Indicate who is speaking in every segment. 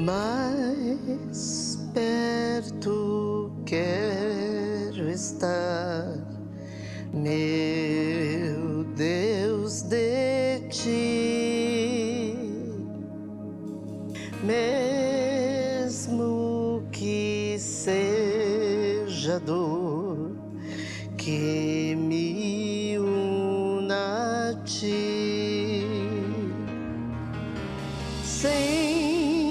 Speaker 1: mais perto quero estar, meu Deus, de ti, mesmo que seja dor que me una a ti, sempre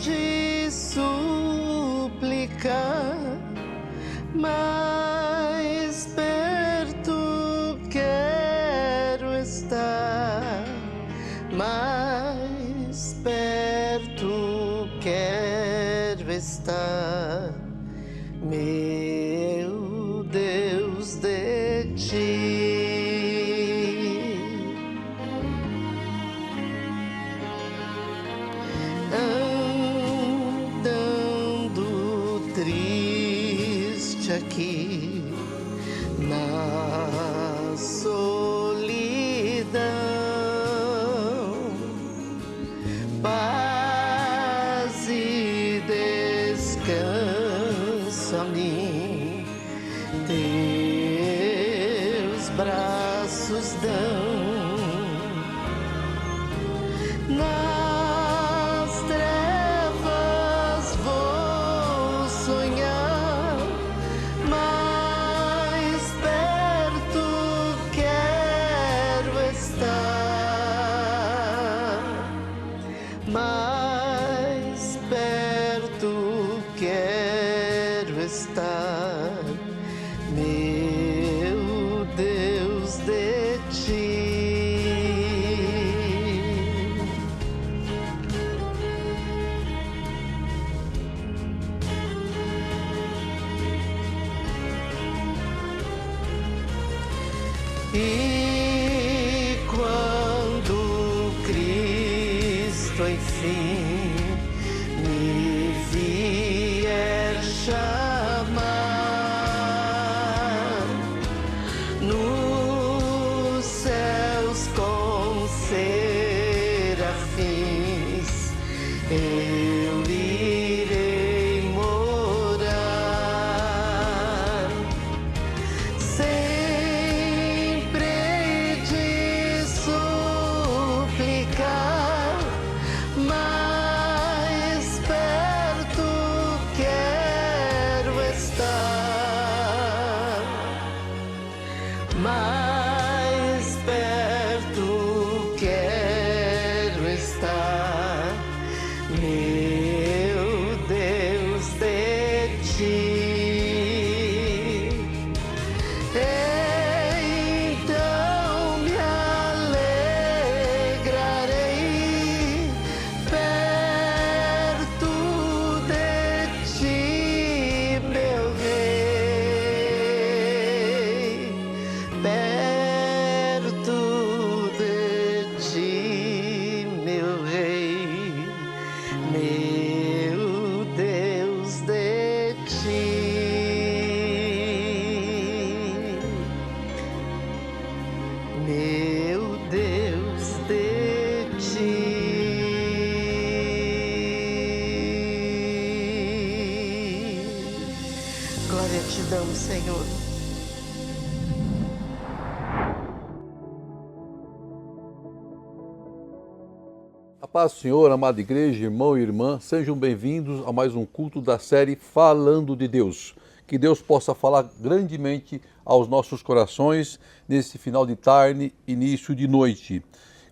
Speaker 1: de suplicar, mais perto quero estar, mais perto quero estar, meu Deus, de ti. Andando triste aqui na solidão, paz e descanso a mim teus braços dão. Nas trevas vou sonhar, mais perto quero estar, mais perto quero estar, meu Deus, de ti. E quando Cristo enfim me vier chamar, nos céus com serafins eu irei morar, sempre de suplicar, mais perto quero estar, mais perto quero estar, meu Deus, de ti. Então me alegrarei perto de ti, meu rei, perto de ti, meu rei, meu Deus, de ti, meu Deus, de ti. Glória te damos, Senhor.
Speaker 2: A paz do Senhor, amada igreja, irmão e irmã, sejam bem-vindos a mais um culto da série Falando de Deus. Que Deus possa falar grandemente aos nossos corações nesse final de tarde, início de noite.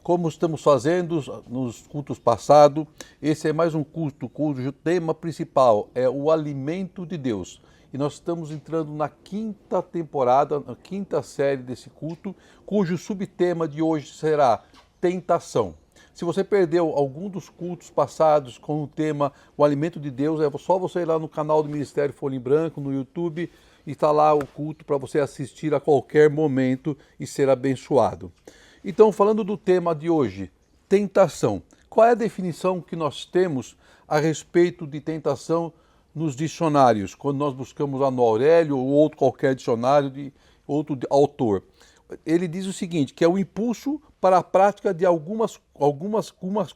Speaker 2: Como estamos fazendo nos cultos passados, esse é mais um culto cujo tema principal é o alimento de Deus. E nós estamos entrando na quinta temporada, na quinta série desse culto, cujo subtema de hoje será tentação. Se você perdeu algum dos cultos passados com o tema O Alimento de Deus, é só você ir lá no canal do Ministério Folha em Branco, no YouTube, e está lá o culto para você assistir a qualquer momento e ser abençoado. Então, falando do tema de hoje, tentação. Qual é a definição que nós temos a respeito de tentação nos dicionários, quando nós buscamos lá no Aurélio ou outro qualquer dicionário de outro autor? ele diz o seguinte, que é o impulso para a prática de algumas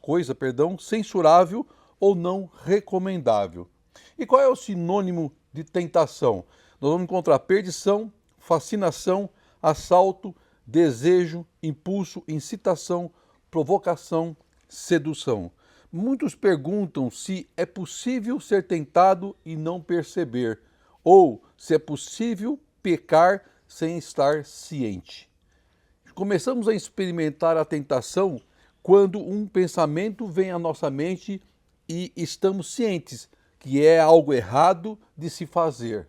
Speaker 2: coisas, censurável ou não recomendável. E qual é o sinônimo de tentação? Nós vamos encontrar perdição, fascinação, assalto, desejo, impulso, incitação, provocação, sedução. Muitos perguntam se é possível ser tentado e não perceber, ou se é possível pecar sem estar ciente. Começamos a experimentar a tentação quando um pensamento vem à nossa mente e estamos cientes que é algo errado de se fazer.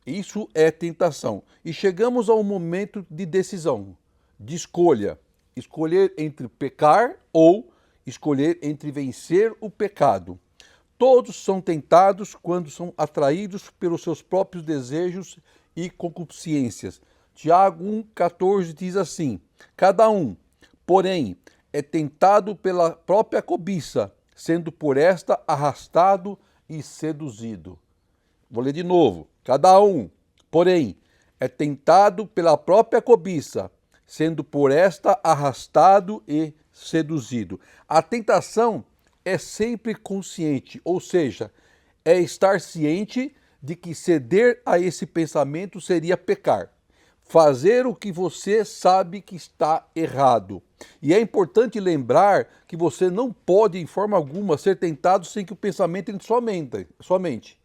Speaker 2: Isso é tentação. E chegamos ao momento de decisão, de escolha. Escolher entre pecar ou escolher entre vencer o pecado. Todos são tentados quando são atraídos pelos seus próprios desejos e concupiscências. Tiago 1,14 diz assim: cada um, porém, é tentado pela própria cobiça, sendo por esta arrastado e seduzido. Vou ler de novo. Cada um, porém, é tentado pela própria cobiça, sendo por esta arrastado e seduzido. A tentação é sempre consciente, ou seja, é estar ciente de que ceder a esse pensamento seria pecar. Fazer o que você sabe que está errado. E é importante lembrar que você não pode, em forma alguma, ser tentado sem que o pensamento entre em sua mente.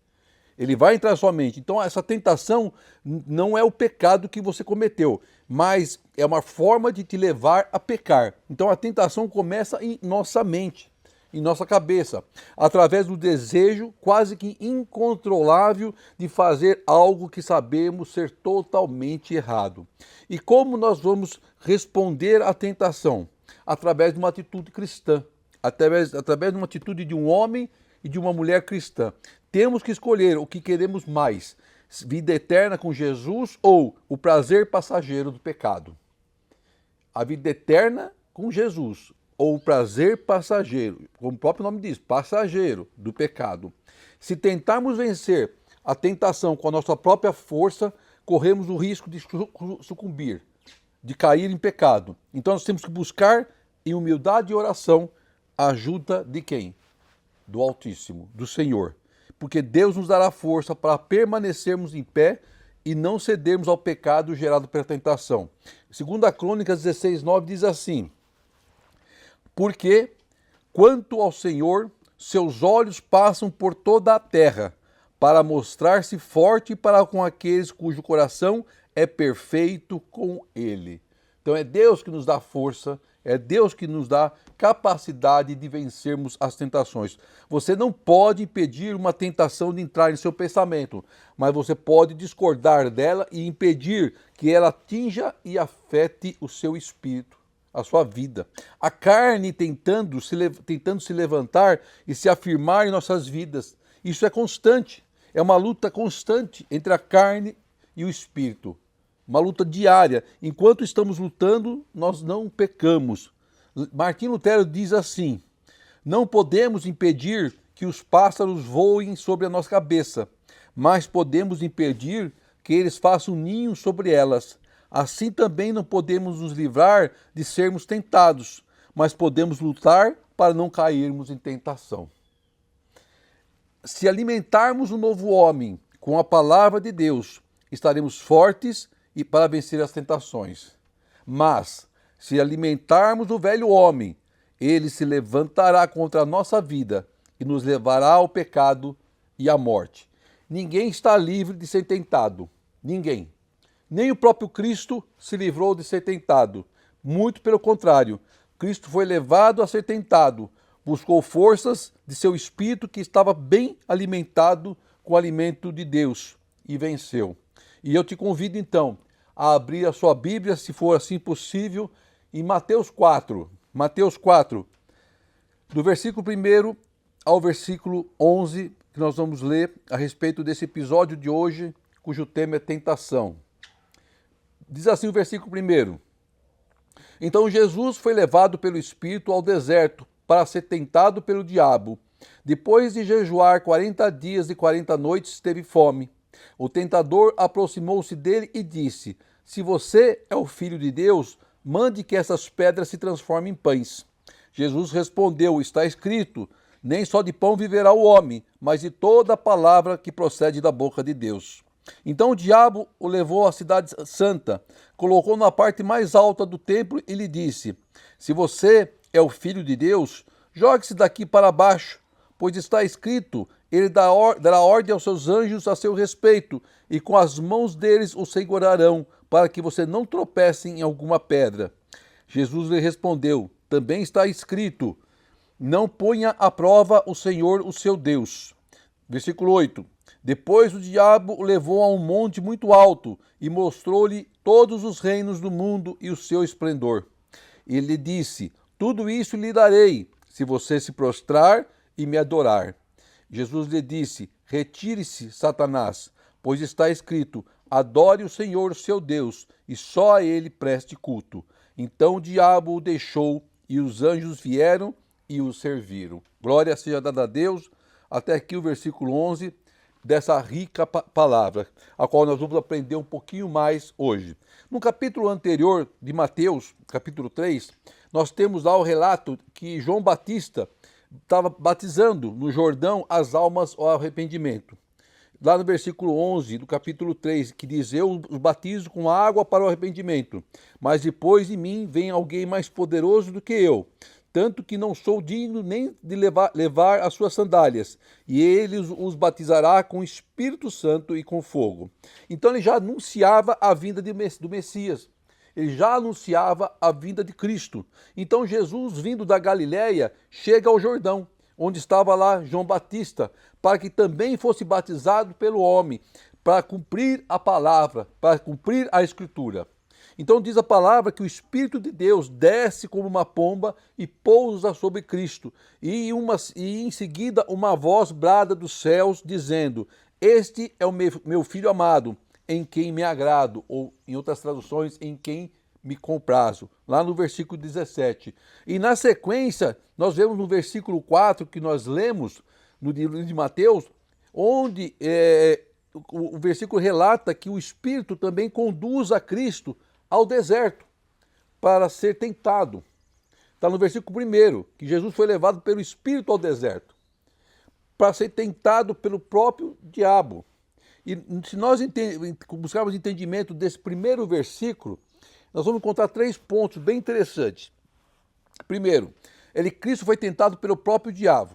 Speaker 2: Ele vai entrar na sua mente. Então, essa tentação não é o pecado que você cometeu, mas é uma forma de te levar a pecar. Então, a tentação começa em nossa mente, em nossa cabeça, através do desejo quase que incontrolável de fazer algo que sabemos ser totalmente errado. E como nós vamos responder à tentação? Através de uma atitude cristã, através de uma atitude de um homem e de uma mulher cristã. Temos que escolher o que queremos mais, vida eterna com Jesus ou o prazer passageiro do pecado. A vida eterna com Jesus ou o prazer passageiro, como o próprio nome diz, passageiro do pecado. Se tentarmos vencer a tentação com a nossa própria força, corremos o risco de sucumbir, de cair em pecado. Então nós temos que buscar em humildade e oração a ajuda de quem? Do Altíssimo, do Senhor. Porque Deus nos dará força para permanecermos em pé e não cedermos ao pecado gerado pela tentação. Segundo a Crônicas 16:9 diz assim: porque, quanto ao Senhor, seus olhos passam por toda a terra, para mostrar-se forte para com aqueles cujo coração é perfeito com Ele. Então é Deus que nos dá força, é Deus que nos dá capacidade de vencermos as tentações. Você não pode impedir uma tentação de entrar em seu pensamento, mas você pode discordar dela e impedir que ela atinja e afete o seu espírito, a sua vida. A carne tentando se levantar e se afirmar em nossas vidas. Isso é constante. É uma luta constante entre a carne e o espírito. Uma luta diária. Enquanto estamos lutando, nós não pecamos. Martinho Lutero diz assim: não podemos impedir que os pássaros voem sobre a nossa cabeça, mas podemos impedir que eles façam ninho sobre elas. Assim também não podemos nos livrar de sermos tentados, mas podemos lutar para não cairmos em tentação. Se alimentarmos o novo homem com a palavra de Deus, estaremos fortes e para vencer as tentações. Mas, se alimentarmos o velho homem, ele se levantará contra a nossa vida e nos levará ao pecado e à morte. Ninguém está livre de ser tentado. Ninguém. Nem o próprio Cristo se livrou de ser tentado. Muito pelo contrário, Cristo foi levado a ser tentado. Buscou forças de seu espírito que estava bem alimentado com o alimento de Deus e venceu. E eu te convido então a abrir a sua Bíblia, se for assim possível, em Mateus 4. Mateus 4, do versículo 1 ao versículo 11, que nós vamos ler a respeito desse episódio de hoje, cujo tema é tentação. Diz assim o versículo 1. Então Jesus foi levado pelo Espírito ao deserto para ser tentado pelo diabo. Depois de jejuar 40 dias e 40 noites, teve fome. O tentador aproximou-se dele e disse: se você é o Filho de Deus, mande que essas pedras se transformem em pães. Jesus respondeu, está escrito, nem só de pão viverá o homem, mas de toda a palavra que procede da boca de Deus. Então o diabo o levou à cidade santa, colocou na parte mais alta do templo e lhe disse, se você é o Filho de Deus, jogue-se daqui para baixo, pois está escrito, ele dará ordem aos seus anjos a seu respeito, e com as mãos deles o segurarão, para que você não tropece em alguma pedra. Jesus lhe respondeu, também está escrito, não ponha à prova o Senhor, o seu Deus. Versículo 8. Depois o diabo o levou a um monte muito alto e mostrou-lhe todos os reinos do mundo e o seu esplendor. Ele lhe disse, tudo isso lhe darei, se você se prostrar e me adorar. Jesus lhe disse, retire-se, Satanás, pois está escrito, adore o Senhor, seu Deus, e só a ele preste culto. Então o diabo o deixou, e os anjos vieram e o serviram. Glória seja dada a Deus. Até aqui o versículo 11 dessa rica palavra, a qual nós vamos aprender um pouquinho mais hoje. No capítulo anterior de Mateus, capítulo 3, nós temos lá o relato que João Batista estava batizando no Jordão as almas ao arrependimento. Lá no versículo 11 do capítulo 3, que diz, eu os batizo com água para o arrependimento, mas depois de mim vem alguém mais poderoso do que eu, tanto que não sou digno nem de levar as suas sandálias, e ele os batizará com o Espírito Santo e com fogo. Então ele já anunciava a vinda do Messias, ele já anunciava a vinda de Cristo. Então Jesus, vindo da Galiléia, chega ao Jordão, onde estava lá João Batista, para que também fosse batizado pelo homem, para cumprir a palavra, para cumprir a Escritura. Então diz a palavra que o Espírito de Deus desce como uma pomba e pousa sobre Cristo. E em seguida uma voz brada dos céus, dizendo, este é o meu Filho amado, em quem me agrado, ou em outras traduções, em quem me comprazo, lá no versículo 17. E na sequência, nós vemos no versículo 4, que nós lemos no livro de Mateus, onde o versículo relata que o Espírito também conduz a Cristo ao deserto para ser tentado. Está no versículo 1, que Jesus foi levado pelo Espírito ao deserto para ser tentado pelo próprio diabo. E se nós buscarmos entendimento desse primeiro versículo, nós vamos encontrar 3 pontos bem interessantes. Primeiro, Cristo foi tentado pelo próprio diabo,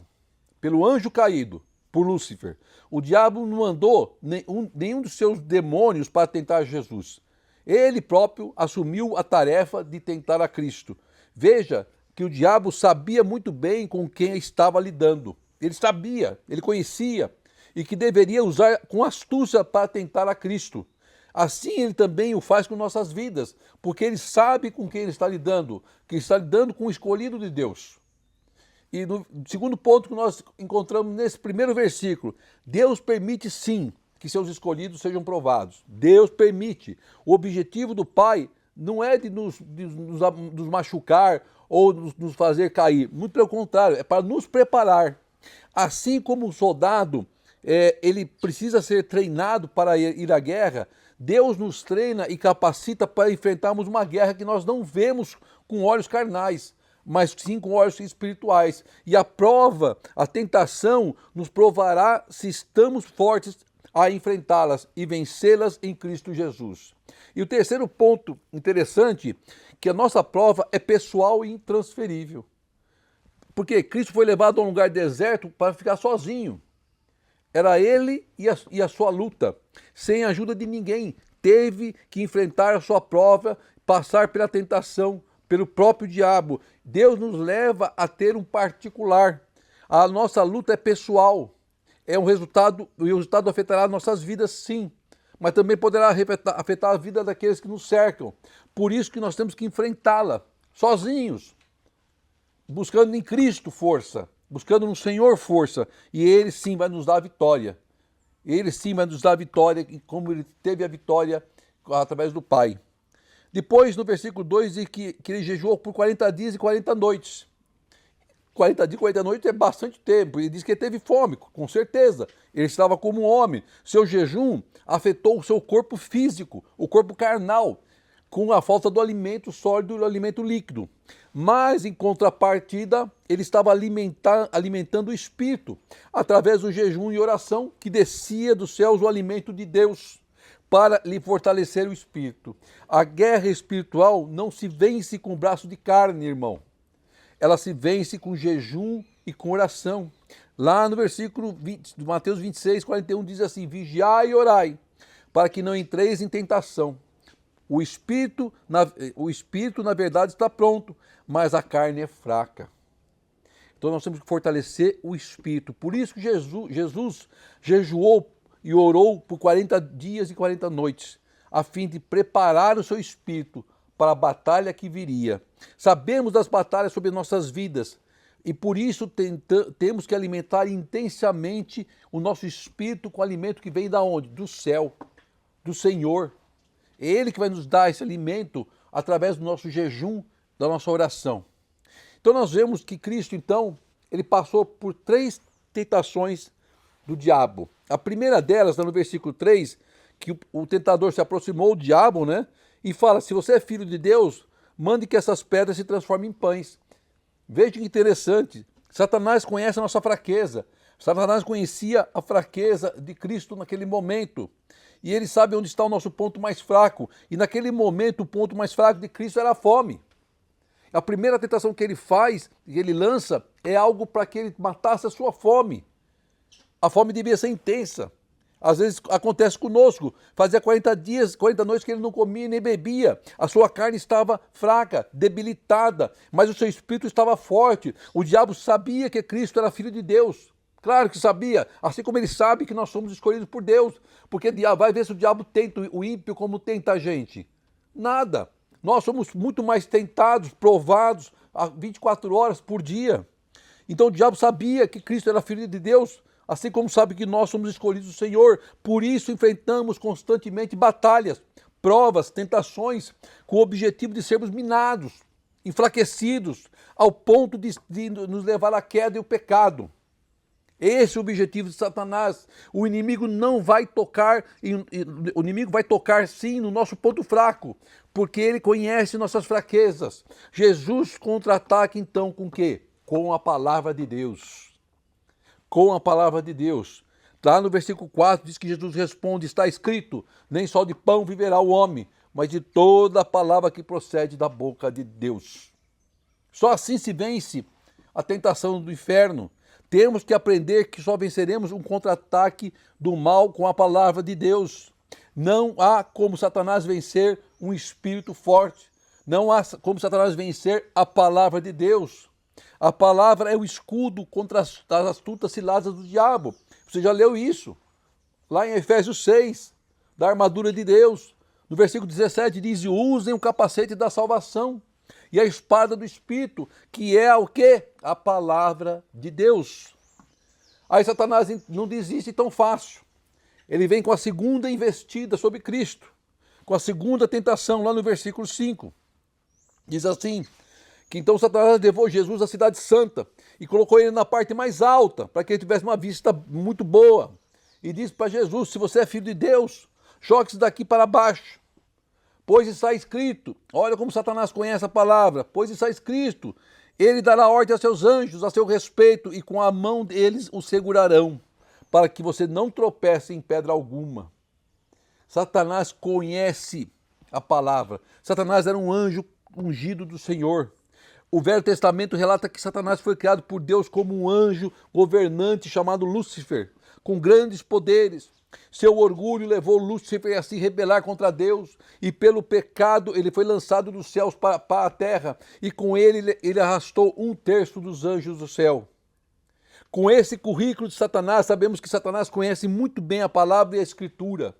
Speaker 2: pelo anjo caído, por Lúcifer. O diabo não mandou nenhum dos seus demônios para tentar Jesus. Ele próprio assumiu a tarefa de tentar a Cristo. Veja que o diabo sabia muito bem com quem estava lidando. Ele sabia, ele conhecia, e que deveria usar com astúcia para tentar a Cristo. Assim ele também o faz com nossas vidas, porque ele sabe com quem ele está lidando, que está lidando com o escolhido de Deus. E no segundo ponto que nós encontramos nesse primeiro versículo, Deus permite sim que seus escolhidos sejam provados. Deus permite. O objetivo do Pai não é de nos machucar ou nos fazer cair. Muito pelo contrário, é para nos preparar. Assim como o soldado, ele precisa ser treinado para ir à guerra, Deus nos treina e capacita para enfrentarmos uma guerra que nós não vemos com olhos carnais, mas sim com olhos espirituais. E a prova, a tentação, nos provará se estamos fortes a enfrentá-las e vencê-las em Cristo Jesus. E o terceiro ponto interessante, que a nossa prova é pessoal e intransferível. Porque Cristo foi levado a um lugar deserto para ficar sozinho. Era ele e a sua luta, sem a ajuda de ninguém. Teve que enfrentar a sua prova, passar pela tentação, pelo próprio diabo. Deus nos leva a ter um particular. A nossa luta é pessoal. O resultado afetará nossas vidas, sim, mas também poderá afetar a vida daqueles que nos cercam. Por isso que nós temos que enfrentá-la, sozinhos, buscando em Cristo força, buscando no Senhor força, e Ele sim vai nos dar a vitória. Ele sim vai nos dar a vitória, como Ele teve a vitória através do Pai. Depois, no versículo 2, diz que ele jejuou por 40 dias e 40 noites. 40 dias, 40 noites é bastante tempo. Ele diz que ele teve fome, com certeza. Ele estava como um homem. Seu jejum afetou o seu corpo físico, o corpo carnal, com a falta do alimento sólido e do alimento líquido. Mas, em contrapartida, ele estava alimentando o espírito, através do jejum e oração, que descia dos céus o alimento de Deus, para lhe fortalecer o espírito. A guerra espiritual não se vence com braço de carne, irmão. Ela se vence com jejum e com oração. Lá no versículo 20, de Mateus 26, 41, diz assim: vigiai e orai, para que não entreis em tentação. O espírito, na verdade, está pronto, mas a carne é fraca. Então nós temos que fortalecer o espírito. Por isso que Jesus jejuou e orou por 40 dias e 40 noites, a fim de preparar o seu espírito para a batalha que viria. Sabemos das batalhas sobre nossas vidas e por isso temos que alimentar intensamente o nosso espírito com alimento que vem da onde? Do céu, do Senhor. É Ele que vai nos dar esse alimento através do nosso jejum, da nossa oração. Então nós vemos que Cristo, então, ele passou por 3 tentações do diabo. A primeira delas, está no versículo 3, que o tentador se aproximou do diabo, né? E fala: se você é filho de Deus, mande que essas pedras se transformem em pães. Veja que interessante. Satanás conhece a nossa fraqueza. Satanás conhecia a fraqueza de Cristo naquele momento. E ele sabe onde está o nosso ponto mais fraco. E naquele momento, o ponto mais fraco de Cristo era a fome. A primeira tentação que ele faz, que ele lança, é algo para que ele matasse a sua fome. A fome devia ser intensa. Às vezes acontece conosco. Fazia 40 dias, 40 noites que ele não comia nem bebia. A sua carne estava fraca, debilitada, mas o seu espírito estava forte. O diabo sabia que Cristo era filho de Deus. Claro que sabia, assim como ele sabe que nós somos escolhidos por Deus. Porque vai ver se o diabo tenta o ímpio como tenta a gente. Nada. Nós somos muito mais tentados, provados, 24 horas por dia. Então o diabo sabia que Cristo era filho de Deus, assim como sabe que nós somos escolhidos do Senhor. Por isso enfrentamos constantemente batalhas, provas, tentações, com o objetivo de sermos minados, enfraquecidos, ao ponto de nos levar à queda e ao pecado. Esse é o objetivo de Satanás. O inimigo não vai tocar, o inimigo vai tocar sim no nosso ponto fraco, porque ele conhece nossas fraquezas. Jesus contra-ataca então com o quê? Com a palavra de Deus. Com a palavra de Deus. Lá no versículo 4 diz que Jesus responde: está escrito, nem só de pão viverá o homem, mas de toda a palavra que procede da boca de Deus. Só assim se vence a tentação do inferno. Temos que aprender que só venceremos um contra-ataque do mal com a palavra de Deus. Não há como Satanás vencer um espírito forte. Não há como Satanás vencer a palavra de Deus. A palavra é o escudo contra as astutas ciladas do diabo. Você já leu isso? Lá em Efésios 6, da armadura de Deus. No versículo 17 diz: usem o capacete da salvação e a espada do Espírito, que é o quê? A palavra de Deus. Aí Satanás não desiste tão fácil. Ele vem com a segunda investida sobre Cristo, com a segunda tentação, lá no versículo 5. Diz assim, que então Satanás levou Jesus à cidade santa e colocou ele na parte mais alta, para que ele tivesse uma vista muito boa. E disse para Jesus: se você é filho de Deus, jogue-se daqui para baixo. Pois está escrito, olha como Satanás conhece a palavra, pois está escrito, ele dará ordem a seus anjos a seu respeito e com a mão deles o segurarão, para que você não tropece em pedra alguma. Satanás conhece a palavra. Satanás era um anjo ungido do Senhor. O Velho Testamento relata que Satanás foi criado por Deus como um anjo governante chamado Lúcifer, com grandes poderes. Seu orgulho levou Lúcifer a se rebelar contra Deus e pelo pecado ele foi lançado dos céus para a terra e com ele arrastou 1/3 dos anjos do céu. Com esse currículo de Satanás, sabemos que Satanás conhece muito bem a palavra e a escritura,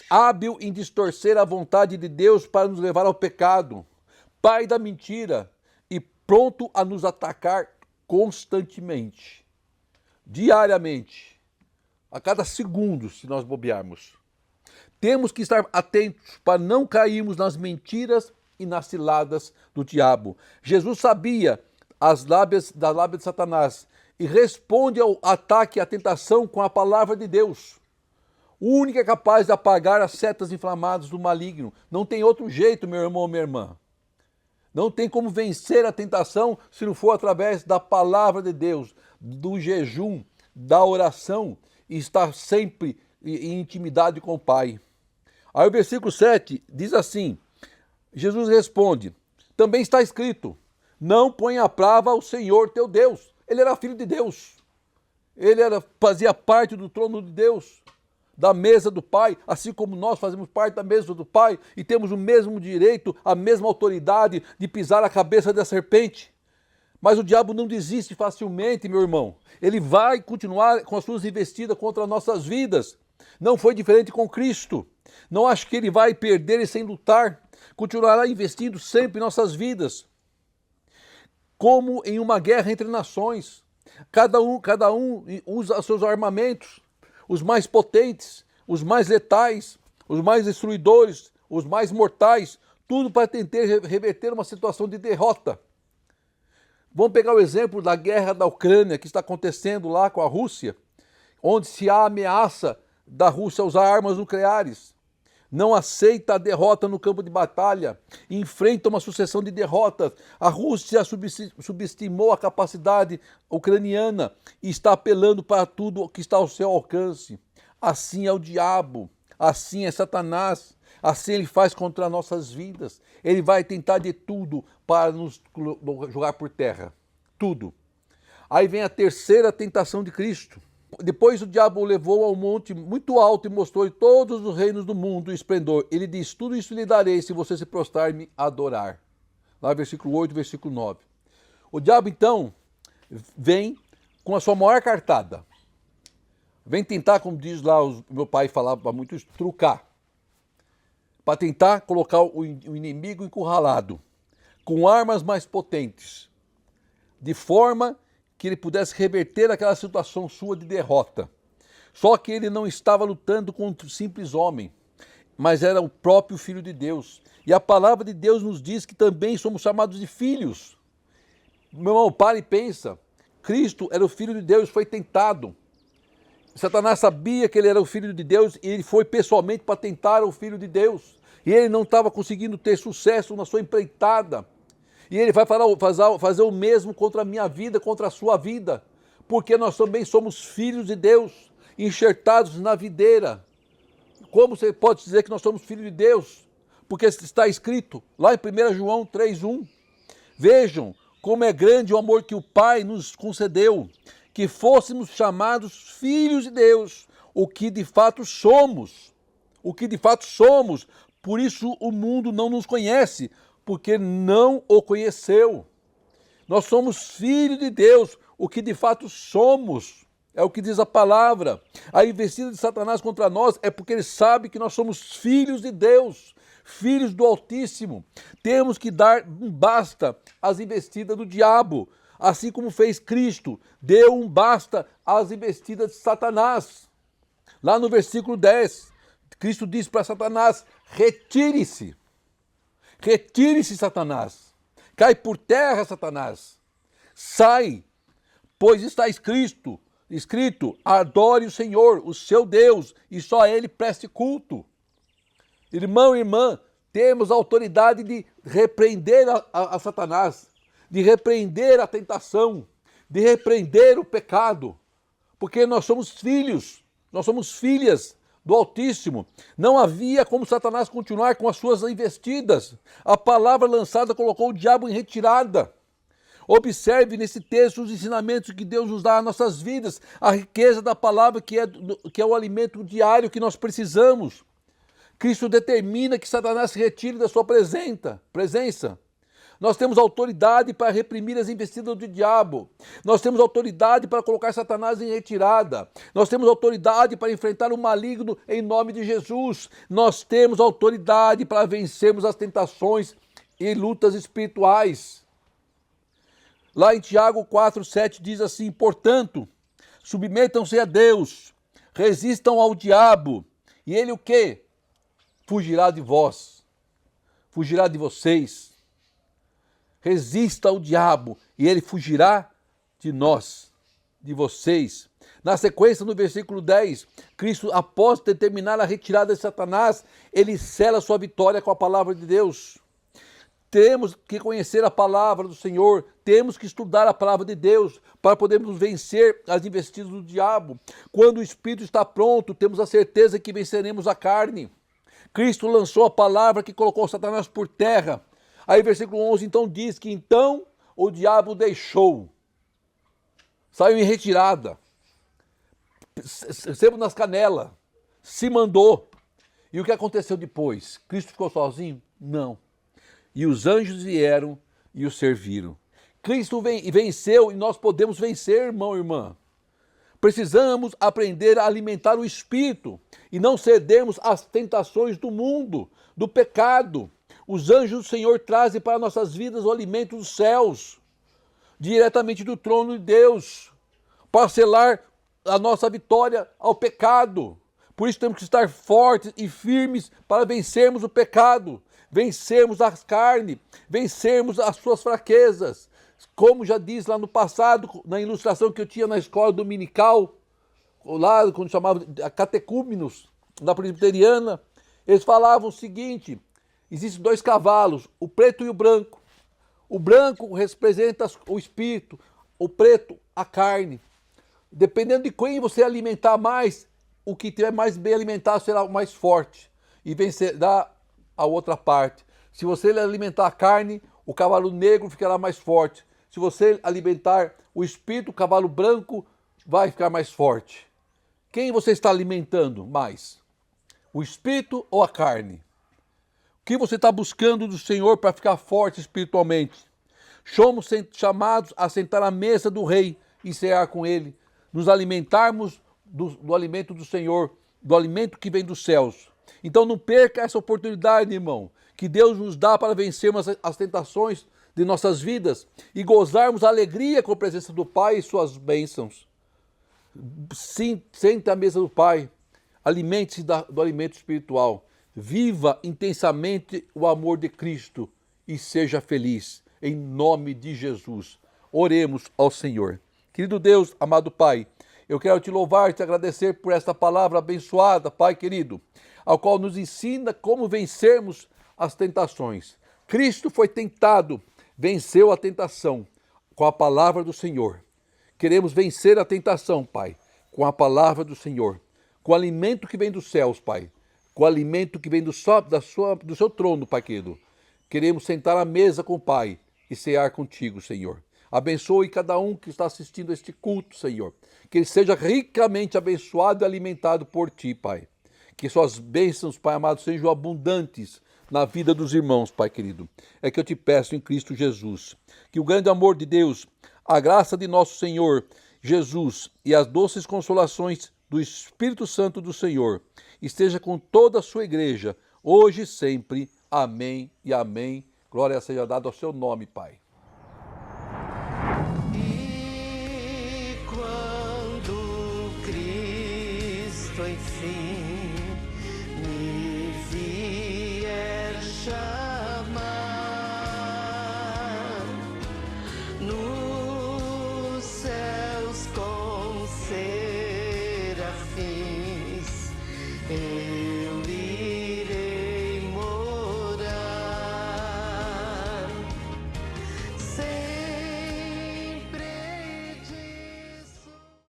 Speaker 2: hábil em distorcer a vontade de Deus para nos levar ao pecado, pai da mentira e pronto a nos atacar constantemente, diariamente. A cada segundo, se nós bobearmos. Temos que estar atentos para não cairmos nas mentiras e nas ciladas do diabo. Jesus sabia das lábias de Satanás e responde ao ataque, à tentação com a palavra de Deus. O único é capaz de apagar as setas inflamadas do maligno. Não tem outro jeito, meu irmão, minha irmã. Não tem como vencer a tentação se não for através da palavra de Deus, do jejum, da oração e estar sempre em intimidade com o Pai. Aí o versículo 7 diz assim, Jesus responde, também está escrito, não ponha à prova o Senhor teu Deus. Ele era filho de Deus, fazia parte do trono de Deus, da mesa do Pai, assim como nós fazemos parte da mesa do Pai e temos o mesmo direito, a mesma autoridade de pisar a cabeça da serpente. Mas o diabo não desiste facilmente, meu irmão. Ele vai continuar com as suas investidas contra as nossas vidas. Não foi diferente com Cristo. Não acho que ele vai perder sem lutar. Continuará investindo sempre em nossas vidas. Como em uma guerra entre nações. Cada um usa os seus armamentos. Os mais potentes, os mais letais, os mais destruidores, os mais mortais, tudo para tentar reverter uma situação de derrota. Vamos pegar o exemplo da guerra da Ucrânia que está acontecendo lá com a Rússia, onde se há ameaça da Rússia usar armas nucleares. Não aceita a derrota no campo de batalha, enfrenta uma sucessão de derrotas. A Rússia subestimou a capacidade ucraniana e está apelando para tudo que está ao seu alcance. Assim é o diabo, assim é Satanás, assim ele faz contra nossas vidas. Ele vai tentar de tudo para nos jogar por terra, tudo. Aí vem a terceira tentação de Cristo. Depois o diabo o levou a um monte muito alto e mostrou-lhe todos os reinos do mundo e esplendor. Ele diz, tudo isso lhe darei se você se prostrar e me adorar. Lá versículo 8, versículo 9. O diabo então vem com a sua maior cartada. Vem tentar, como diz lá, meu pai falava muito isso, trucar. Para tentar colocar o inimigo encurralado, com armas mais potentes, de forma que ele pudesse reverter aquela situação sua de derrota. Só que ele não estava lutando contra um simples homem, mas era o próprio Filho de Deus. E a palavra de Deus nos diz que também somos chamados de filhos. Meu irmão, para e pensa. Cristo era o Filho de Deus, foi tentado. Satanás sabia que ele era o Filho de Deus e ele foi pessoalmente para tentar o Filho de Deus. E ele não estava conseguindo ter sucesso na sua empreitada. E ele vai fazer o mesmo contra a minha vida, contra a sua vida. Porque nós também somos filhos de Deus, enxertados na videira. Como você pode dizer que nós somos filhos de Deus? Porque está escrito lá em 1 João 3,1. Vejam como é grande o amor que o Pai nos concedeu, que fôssemos chamados filhos de Deus, o que de fato somos. O que de fato somos. Por isso o mundo não nos conhece, porque não o conheceu. Nós somos filhos de Deus, o que de fato somos, é o que diz a palavra. A investida de Satanás contra nós é porque ele sabe que nós somos filhos de Deus, filhos do Altíssimo. Temos que dar um basta às investidas do diabo, assim como fez Cristo, deu um basta às investidas de Satanás. Lá no versículo 10, Cristo diz para Satanás, retire-se. Retire-se, Satanás. Cai por terra, Satanás. Sai, pois está escrito, adore o Senhor, o seu Deus, e só a Ele preste culto. Irmão e irmã, temos a autoridade de repreender a Satanás, de repreender a tentação, de repreender o pecado, porque nós somos filhos, nós somos filhas do Altíssimo. Não havia como Satanás continuar com as suas investidas. A palavra lançada colocou o diabo em retirada. Observe nesse texto os ensinamentos que Deus nos dá às nossas vidas, a riqueza da palavra que é o alimento diário que nós precisamos. Cristo determina que Satanás se retire da sua presença. Nós temos autoridade para reprimir as investidas do diabo. Nós temos autoridade para colocar Satanás em retirada. Nós temos autoridade para enfrentar o maligno em nome de Jesus. Nós temos autoridade para vencermos as tentações e lutas espirituais. Lá em Tiago 4,7 diz assim, portanto, submetam-se a Deus, resistam ao diabo, e ele o quê? Fugirá de vós, fugirá de vocês. resista ao diabo e ele fugirá de nós, de vocês. Na sequência, no versículo 10, Cristo, após determinar a retirada de Satanás, ele sela sua vitória com a palavra de Deus. Temos que conhecer a palavra do Senhor, temos que estudar a palavra de Deus para podermos vencer as investidas do diabo. Quando o Espírito está pronto, temos a certeza que venceremos a carne. Cristo lançou a palavra que colocou Satanás por terra. Aí versículo 11 então diz que então o diabo deixou, saiu em retirada, sebo nas canelas, se mandou. E o que aconteceu depois? Cristo ficou sozinho? Não. E os anjos vieram e o serviram. Cristo venceu e nós podemos vencer, irmão e irmã. Precisamos aprender a alimentar o Espírito e não cedermos às tentações do mundo, do pecado. Os anjos do Senhor trazem para nossas vidas o alimento dos céus, diretamente do trono de Deus, para selar a nossa vitória ao pecado. Por isso temos que estar fortes e firmes para vencermos o pecado, vencermos a carne, vencermos as suas fraquezas. Como já diz lá no passado, na ilustração que eu tinha na escola dominical, lá quando chamava de catecúmenos, na presbiteriana, eles falavam o seguinte: existem dois cavalos, o preto e o branco. O branco representa o espírito, o preto a carne. Dependendo de quem você alimentar mais, o que tiver mais bem alimentado será o mais forte e vencerá a outra parte. Se você alimentar a carne, o cavalo negro ficará mais forte. Se você alimentar o espírito, o cavalo branco vai ficar mais forte. Quem você está alimentando mais? O espírito ou a carne? O que você está buscando do Senhor para ficar forte espiritualmente? Somos chamados a sentar à mesa do rei e cear com ele, nos alimentarmos do alimento do Senhor, do alimento que vem dos céus. Então não perca essa oportunidade, irmão, que Deus nos dá para vencermos as tentações de nossas vidas e gozarmos a alegria com a presença do Pai e suas bênçãos. Sim, sente à mesa do Pai, alimente-se do alimento espiritual, viva intensamente o amor de Cristo e seja feliz, em nome de Jesus. Oremos ao Senhor. Querido Deus, amado Pai, eu quero te louvar e te agradecer por esta palavra abençoada, Pai querido, ao qual nos ensina como vencermos as tentações. Cristo foi tentado, venceu a tentação com a palavra do Senhor. Queremos vencer a tentação, Pai, com a palavra do Senhor, com o alimento que vem dos céus, Pai, com o alimento que vem do seu trono, Pai querido. Queremos sentar à mesa com o Pai e cear contigo, Senhor. Abençoe cada um que está assistindo este culto, Senhor. Que ele seja ricamente abençoado e alimentado por Ti, Pai. Que suas bênçãos, Pai amado, sejam abundantes na vida dos irmãos, Pai querido. É que eu te peço em Cristo Jesus. Que o grande amor de Deus, a graça de nosso Senhor Jesus e as doces consolações do Espírito Santo do Senhor esteja com toda a sua igreja, hoje e sempre. Amém e amém. Glória seja dada ao seu nome, Pai.
Speaker 1: E quando Cristo enfim me vier chamar nos céus com serafins,